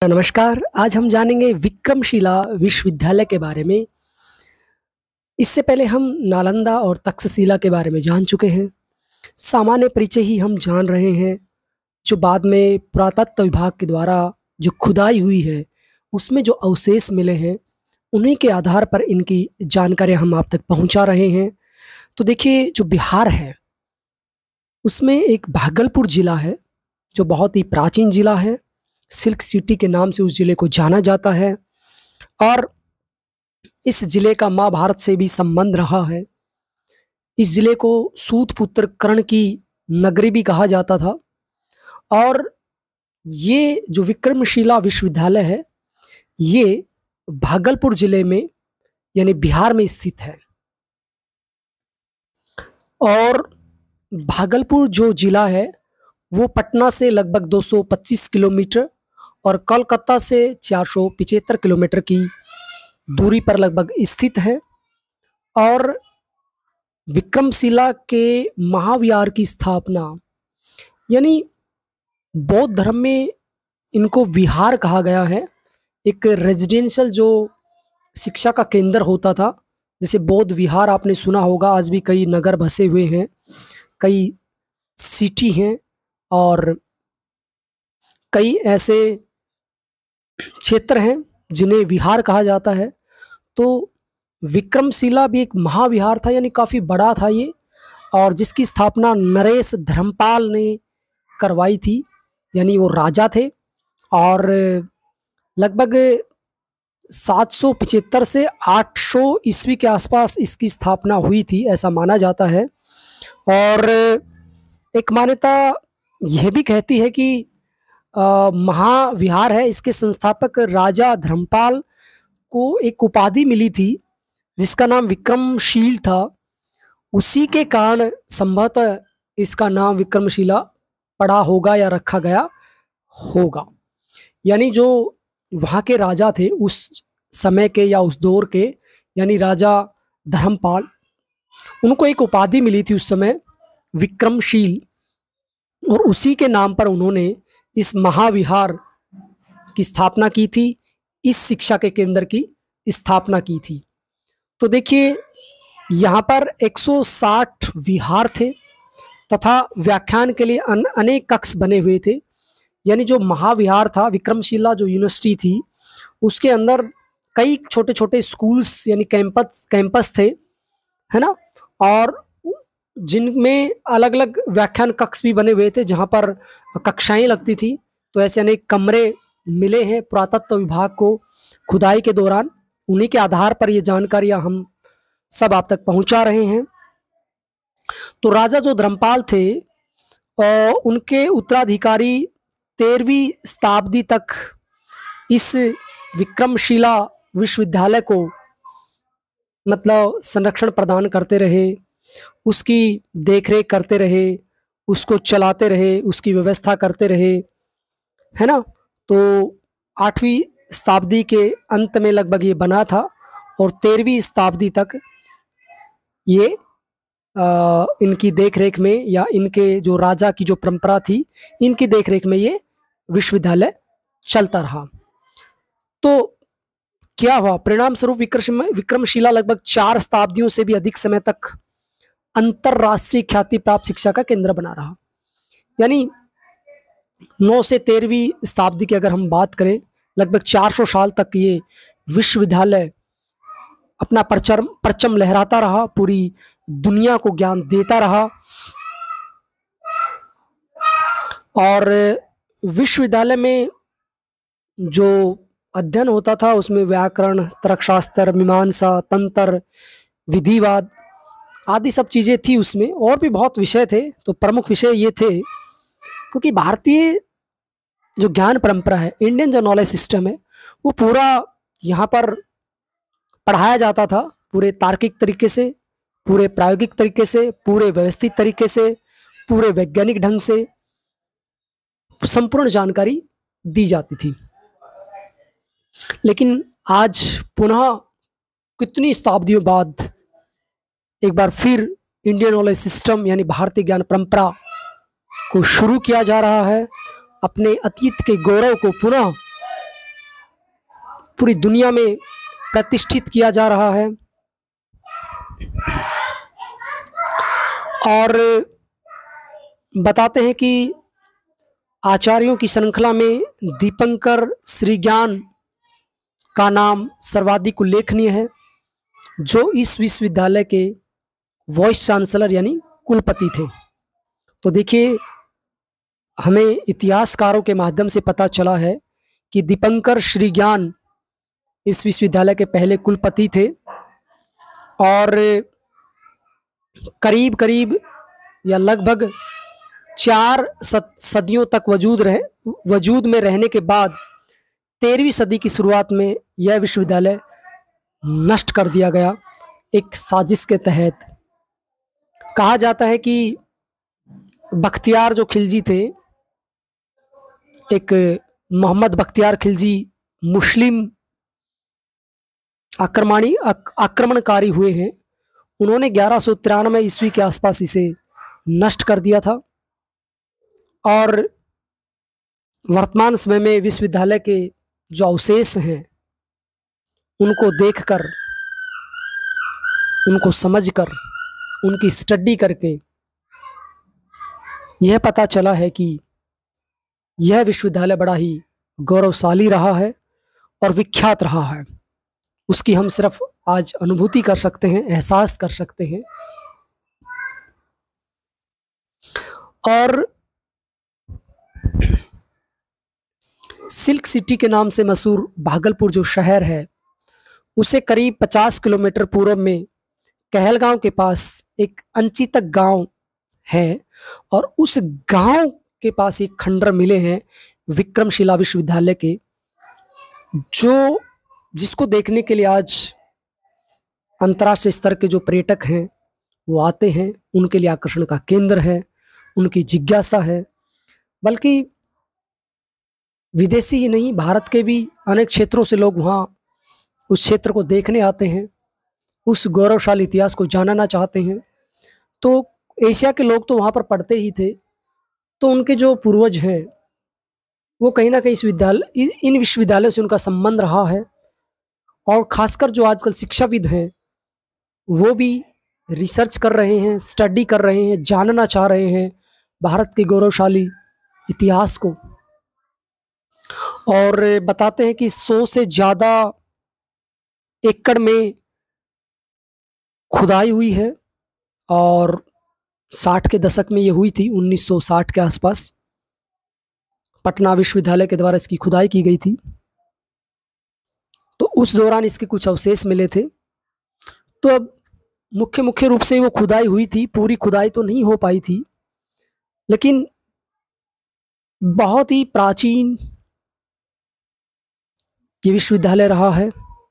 नमस्कार। आज हम जानेंगे विक्रमशिला विश्वविद्यालय के बारे में। इससे पहले हम नालंदा और तक्षशिला के बारे में जान चुके हैं। सामान्य परिचय ही हम जान रहे हैं, जो बाद में पुरातत्व विभाग के द्वारा जो खुदाई हुई है, उसमें जो अवशेष मिले हैं, उन्हीं के आधार पर इनकी जानकारी हम आप तक पहुंचा रहे हैं। तो देखिए, जो बिहार है, उसमें एक भागलपुर ज़िला है, जो बहुत ही प्राचीन ज़िला है। सिल्क सिटी के नाम से उस ज़िले को जाना जाता है और इस ज़िले का महाभारत से भी संबंध रहा है। इस ज़िले को सूत पुत्र कर्ण की नगरी भी कहा जाता था और ये जो विक्रमशिला विश्वविद्यालय है, ये भागलपुर ज़िले में यानी बिहार में स्थित है। और भागलपुर जो ज़िला है, वो पटना से लगभग 225 किलोमीटर और कोलकाता से 475 किलोमीटर की दूरी पर लगभग स्थित है। और विक्रमशिला के महाविहार की स्थापना, यानी बौद्ध धर्म में इनको विहार कहा गया है। एक रेजिडेंशियल जो शिक्षा का केंद्र होता था, जैसे बौद्ध विहार आपने सुना होगा। आज भी कई नगर बसे हुए हैं, कई सिटी हैं और कई ऐसे क्षेत्र हैं जिन्हें विहार कहा जाता है। तो विक्रमशिला भी एक महाविहार था, यानी काफ़ी बड़ा था ये, और जिसकी स्थापना नरेश धर्मपाल ने करवाई थी, यानी वो राजा थे। और लगभग 775 से 800 ईस्वी के आसपास इसकी स्थापना हुई थी, ऐसा माना जाता है। और एक मान्यता यह भी कहती है कि महाविहार है, इसके संस्थापक राजा धर्मपाल को एक उपाधि मिली थी जिसका नाम विक्रमशील था। उसी के कारण संभवतः इसका नाम विक्रमशिला पड़ा होगा या रखा गया होगा। यानी जो वहाँ के राजा थे उस समय के या उस दौर के, यानी राजा धर्मपाल, उनको एक उपाधि मिली थी उस समय, विक्रमशील, और उसी के नाम पर उन्होंने इस महाविहार की स्थापना की थी, इस शिक्षा के केंद्र की स्थापना की थी। तो देखिए, यहाँ पर 160 विहार थे तथा व्याख्यान के लिए अनेक कक्ष बने हुए थे। यानी जो महाविहार था, विक्रमशिला जो यूनिवर्सिटी थी, उसके अंदर कई छोटे छोटे स्कूल्स यानी कैंपस थे, है ना, और जिनमें अलग अलग व्याख्यान कक्ष भी बने हुए थे जहाँ पर कक्षाएं लगती थी। तो ऐसे अनेक कमरे मिले हैं पुरातत्व विभाग को खुदाई के दौरान। उन्हीं के आधार पर ये जानकारियाँ हम सब आप तक पहुँचा रहे हैं। तो राजा जो धर्मपाल थे और उनके उत्तराधिकारी 13वीं शताब्दी तक इस विक्रमशिला विश्वविद्यालय को मतलब संरक्षण प्रदान करते रहे, उसकी देखरेख करते रहे, उसको चलाते रहे, उसकी व्यवस्था करते रहे, है ना। तो 8वीं शताब्दी के अंत में लगभग ये बना था और 13वीं शताब्दी तक ये इनकी देखरेख में या इनके जो राजा की जो परंपरा थी, इनकी देखरेख में ये विश्वविद्यालय चलता रहा। तो क्या हुआ परिणाम स्वरूप, विक्रमशिला लगभग 4 शताब्दियों से भी अधिक समय तक अंतरराष्ट्रीय ख्याति प्राप्त शिक्षा का केंद्र बना रहा। यानी 9 से 13वीं शताब्दी की अगर हम बात करें, लगभग 400 साल तक ये विश्वविद्यालय अपना परचम लहराता रहा, पूरी दुनिया को ज्ञान देता रहा। और विश्वविद्यालय में जो अध्ययन होता था उसमें व्याकरण, तर्कशास्त्र, मीमांसा, तंत्र, विधिवाद आदि सब चीज़ें थी उसमें, और भी बहुत विषय थे। तो प्रमुख विषय ये थे, क्योंकि भारतीय जो ज्ञान परंपरा है, इंडियन जो नॉलेज सिस्टम है, वो पूरा यहाँ पर पढ़ाया जाता था, पूरे तार्किक तरीके से, पूरे प्रायोगिक तरीके से, पूरे व्यवस्थित तरीके से, पूरे वैज्ञानिक ढंग से संपूर्ण जानकारी दी जाती थी। लेकिन आज पुनः कितनी शताब्दियों बाद एक बार फिर इंडियन नॉलेज सिस्टम यानी भारतीय ज्ञान परंपरा को शुरू किया जा रहा है। अपने अतीत के गौरव को पुनः पूरी दुनिया में प्रतिष्ठित किया जा रहा है। और बताते हैं कि आचार्यों की श्रृंखला में दीपंकर श्रीज्ञान का नाम सर्वाधिक उल्लेखनीय है, जो इस विश्वविद्यालय के वाइस चांसलर यानी कुलपति थे। तो देखिए, हमें इतिहासकारों के माध्यम से पता चला है कि दीपंकर श्रीज्ञान इस विश्वविद्यालय के पहले कुलपति थे और करीब करीब या लगभग 4 सदियों तक वजूद में रहने के बाद 13वीं सदी की शुरुआत में यह विश्वविद्यालय नष्ट कर दिया गया एक साजिश के तहत। कहा जाता है कि बख्तियार जो खिलजी थे, एक मोहम्मद बख्तियार खिलजी मुस्लिम आक्रमणकारी हुए हैं। उन्होंने 1193 ईस्वी के आसपास इसे नष्ट कर दिया था और वर्तमान समय में विश्वविद्यालय के जो अवशेष हैं उनको देखकर, उनको समझकर, उनकी स्टडी करके यह पता चला है कि यह विश्वविद्यालय बड़ा ही गौरवशाली रहा है और विख्यात रहा है। उसकी हम सिर्फ आज अनुभूति कर सकते हैं, एहसास कर सकते हैं। और सिल्क सिटी के नाम से मशहूर भागलपुर जो शहर है, उसे करीब 50 किलोमीटर पूर्व में कहलगांव के पास एक अंचितक गांव है और उस गांव के पास एक खंडर मिले हैं विक्रमशिला विश्वविद्यालय के, जिसको देखने के लिए आज अंतर्राष्ट्रीय स्तर के जो पर्यटक हैं वो आते हैं। उनके लिए आकर्षण का केंद्र है, उनकी जिज्ञासा है। बल्कि विदेशी ही नहीं, भारत के भी अनेक क्षेत्रों से लोग वहाँ उस क्षेत्र को देखने आते हैं, उस गौरवशाली इतिहास को जानना चाहते हैं। तो एशिया के लोग तो वहाँ पर पढ़ते ही थे, तो उनके जो पूर्वज हैं वो कहीं ना कहीं इन विश्वविद्यालयों से उनका संबंध रहा है। और खासकर जो आजकल शिक्षाविद हैं वो भी रिसर्च कर रहे हैं, स्टडी कर रहे हैं, जानना चाह रहे हैं भारत के गौरवशाली इतिहास को। और बताते हैं कि 100 से ज़्यादा एकड़ में खुदाई हुई है और 60 के दशक में ये हुई थी, 1960 के आसपास पटना विश्वविद्यालय के द्वारा इसकी खुदाई की गई थी। तो उस दौरान इसके कुछ अवशेष मिले थे। तो अब मुख्य रूप से वो खुदाई हुई थी, पूरी खुदाई तो नहीं हो पाई थी, लेकिन बहुत ही प्राचीन ये विश्वविद्यालय रहा है।